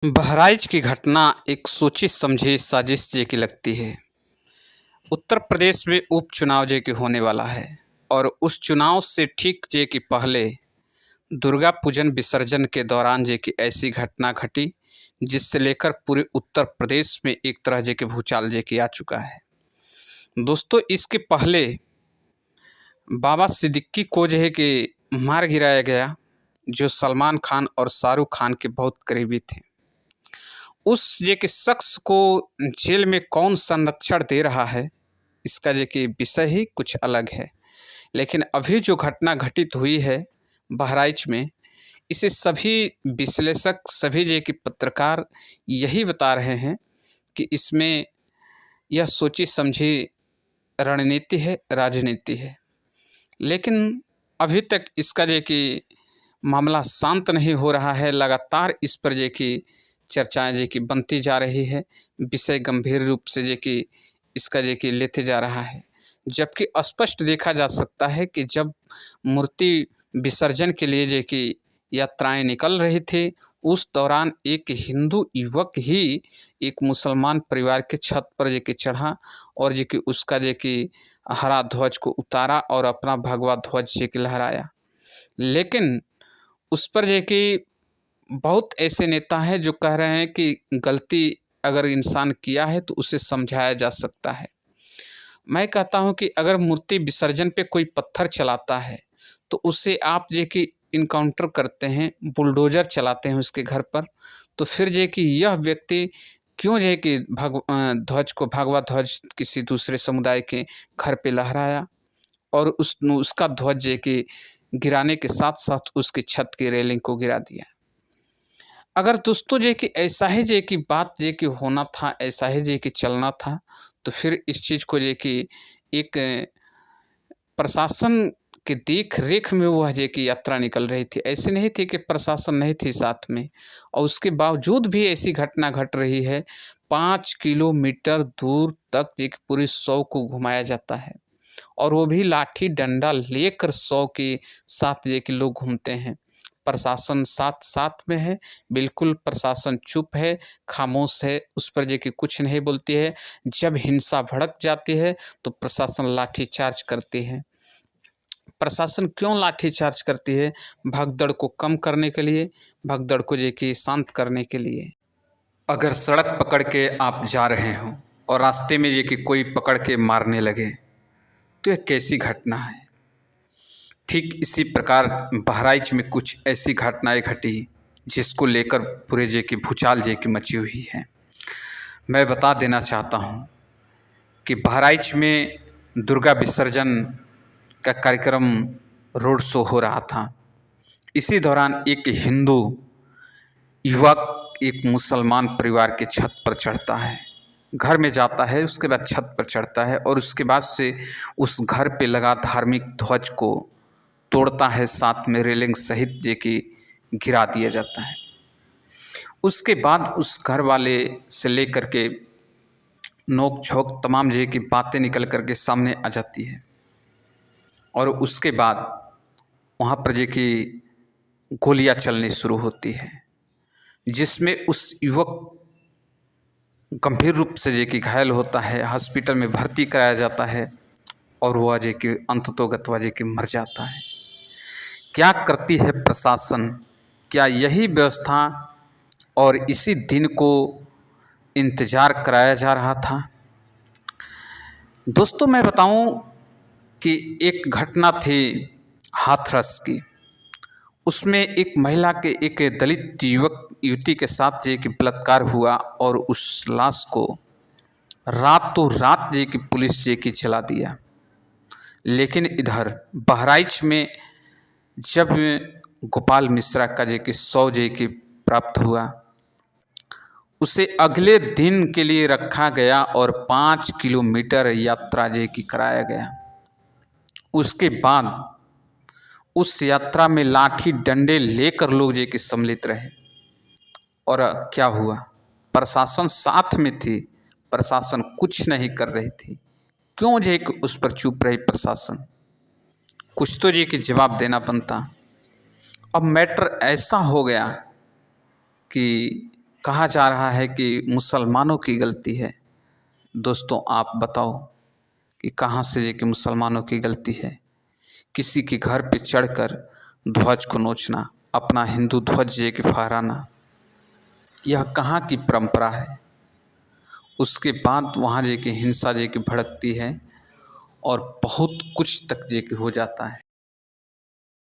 बहराइच की घटना एक सोची समझी साजिश जैसी लगती है। उत्तर प्रदेश में उपचुनाव जे के होने वाला है और उस चुनाव से ठीक जे कि पहले दुर्गा पूजन विसर्जन के दौरान जे कि ऐसी घटना घटी जिससे लेकर पूरे उत्तर प्रदेश में एक तरह जे के भूचाल जे कि आ चुका है। दोस्तों, इसके पहले बाबा सिद्दीकी को जो है कि मार गिराया गया, जो सलमान खान और शाहरुख खान के बहुत करीबी थे। उस जे के शख्स को जेल में कौन संरक्षण दे रहा है, इसका जे कि विषय ही कुछ अलग है। लेकिन अभी जो घटना घटित हुई है बहराइच में, इसे सभी विश्लेषक, सभी जे कि पत्रकार यही बता रहे हैं कि इसमें यह सोची समझी रणनीति है, राजनीति है। लेकिन अभी तक इसका जे कि मामला शांत नहीं हो रहा है। लगातार इस पर जे कि चर्चाएं जे कि बनती जा रही है, विषय गंभीर रूप से जे कि इसका जे कि लेते जा रहा है। जबकि स्पष्ट देखा जा सकता है कि जब मूर्ति विसर्जन के लिए जे कि यात्राएं निकल रही थी, उस दौरान एक हिंदू युवक ही एक मुसलमान परिवार के छत पर जे कि चढ़ा और जे कि उसका जे कि हरा ध्वज को उतारा और अपना भगवा ध्वज जे कि लहराया। लेकिन उस पर जे कि बहुत ऐसे नेता हैं जो कह रहे हैं कि गलती अगर इंसान किया है तो उसे समझाया जा सकता है। मैं कहता हूं कि अगर मूर्ति विसर्जन पे कोई पत्थर चलाता है तो उसे आप जे कि इनकाउंटर करते हैं, बुलडोजर चलाते हैं उसके घर पर, तो फिर जे कि यह व्यक्ति क्यों जे कि ध्वज को, भगवा ध्वज किसी दूसरे समुदाय के घर पे लहराया और उसका ध्वज जे कि गिराने के साथ साथ उसकी छत की रेलिंग को गिरा दिया। अगर दोस्तों जे कि ऐसा ही जे कि बात जे कि होना था, ऐसा ही जे कि चलना था, तो फिर इस चीज़ को जे कि एक प्रशासन के देख रेख में वह जे कि यात्रा निकल रही थी। ऐसे नहीं थी कि प्रशासन नहीं थी साथ में, और उसके बावजूद भी ऐसी घटना घट रही है। 5 किलोमीटर दूर तक एक पूरी 100 को घुमाया जाता है और वो भी लाठी डंडा लेकर 100 के साथ जे कि लोग घूमते हैं। प्रशासन साथ साथ में है, बिल्कुल प्रशासन चुप है, खामोश है, उस पर जे कि कुछ नहीं बोलती है। जब हिंसा भड़क जाती है तो प्रशासन लाठीचार्ज करती है। प्रशासन क्यों लाठीचार्ज करती है? भगदड़ को कम करने के लिए, भगदड़ को जे कि शांत करने के लिए। अगर सड़क पकड़ के आप जा रहे हो और रास्ते में जे कि कोई पकड़ के मारने लगे तो यह कैसी घटना है। ठीक इसी प्रकार बहराइच में कुछ ऐसी घटनाएं घटी जिसको लेकर पूरे जे की भूचाल जे की मची हुई है। मैं बता देना चाहता हूँ कि बहराइच में दुर्गा विसर्जन का कार्यक्रम, रोड शो हो रहा था। इसी दौरान एक हिंदू युवक एक मुसलमान परिवार के छत पर चढ़ता है, घर में जाता है, उसके बाद छत पर चढ़ता है और उसके बाद से उस घर पे लगा धार्मिक ध्वज को तोड़ता है, साथ में रेलिंग सहित जे कि गिरा दिया जाता है। उसके बाद उस घर वाले से लेकर के नोक झोंक तमाम जे की बातें निकल कर के सामने आ जाती है और उसके बाद वहाँ पर जे कि गोलियाँ चलनी शुरू होती है, जिसमें उस युवक गंभीर रूप से जे कि घायल होता है, हॉस्पिटल में भर्ती कराया जाता है और वह जे कि अंततोगत्वा जे कि मर जाता है। क्या करती है प्रशासन? क्या यही व्यवस्था और इसी दिन को इंतज़ार कराया जा रहा था? दोस्तों, मैं बताऊं कि एक घटना थी हाथरस की। उसमें एक महिला के, एक दलित युवक युवती के साथ जे कि बलात्कार हुआ और उस लाश को रातों रात जे कि पुलिस जे कि जला दिया। लेकिन इधर बहराइच में जब गोपाल मिश्रा का जे कि 100 जे कि प्राप्त हुआ, उसे अगले दिन के लिए रखा गया और 5 किलोमीटर यात्रा जे कि कराया गया। उसके बाद उस यात्रा में लाठी डंडे लेकर लोग जे कि सम्मिलित रहे और क्या हुआ? प्रशासन साथ में थी, प्रशासन कुछ नहीं कर रही थी। क्यों जे कि उस पर चुप रही प्रशासन? कुछ तो जे कि जवाब देना बनता। अब मैटर ऐसा हो गया कि कहा जा रहा है कि मुसलमानों की गलती है। दोस्तों आप बताओ कि कहाँ से ये कि मुसलमानों की गलती है? किसी के घर पे चढ़कर ध्वज को नोचना, अपना हिंदू ध्वज ये कि फहराना, यह कहाँ की परंपरा है? उसके बाद वहाँ ये कि हिंसा ये कि भड़कती है और बहुत कुछ तक ये कि हो जाता है।